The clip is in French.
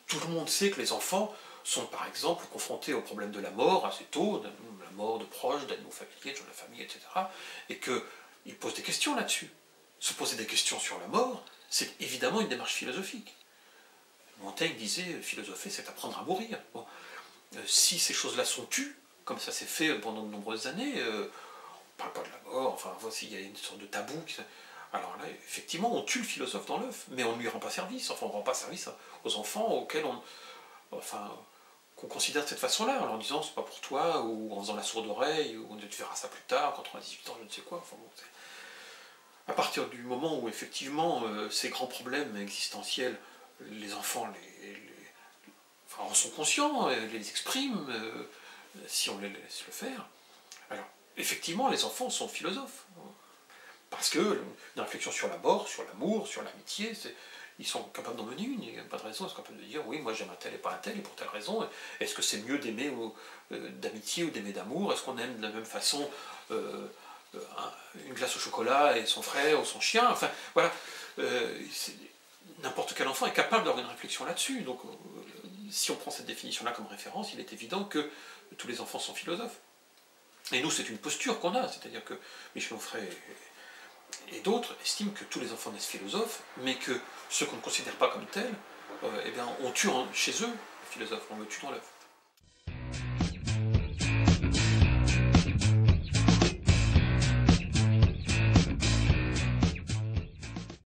tout le monde sait que les enfants sont par exemple confrontés au problème de la mort assez tôt, de la mort de proches, d'animaux familiers, de gens de la famille, etc. Et qu'ils posent des questions là-dessus. Se poser des questions sur la mort, c'est évidemment une démarche philosophique. Montaigne disait, philosopher, c'est apprendre à mourir. Bon. Si ces choses-là sont tues, comme ça s'est fait pendant de nombreuses années, on ne parle pas de la mort, enfin, voici, il y a une sorte de tabou. Alors là, effectivement, on tue le philosophe dans l'œuf, mais on ne lui rend pas service. Enfin, on ne rend pas service aux enfants auxquels qu'on considère de cette façon-là, en leur disant c'est pas pour toi, ou en faisant la sourde oreille, ou tu verras ça plus tard, quand on a 18 ans, je ne sais quoi. Enfin, bon, à partir du moment où effectivement ces grands problèmes existentiels, les enfants en sont conscients, les expriment, si on les laisse le faire, alors effectivement les enfants sont philosophes. Parce que une réflexion sur la mort, sur l'amour, sur l'amitié, ils sont capables d'en mener une, il n'y a pas de raison, ils sont capables de dire oui, moi j'aime un tel et pas un tel, et pour telle raison, est-ce que c'est mieux d'aimer d'amitié ou d'aimer d'amour, est-ce qu'on aime de la même façon une glace au chocolat et son frère ou son chien, enfin voilà, n'importe quel enfant est capable d'avoir une réflexion là-dessus, donc si on prend cette définition-là comme référence, il est évident que tous les enfants sont philosophes. Et nous, c'est une posture qu'on a, c'est-à-dire que Michel Onfray et d'autres estiment que tous les enfants naissent philosophes, mais que ceux qu'on ne considère pas comme tels, eh bien, on tue chez eux le philosophe, on le tue dans l'œuf.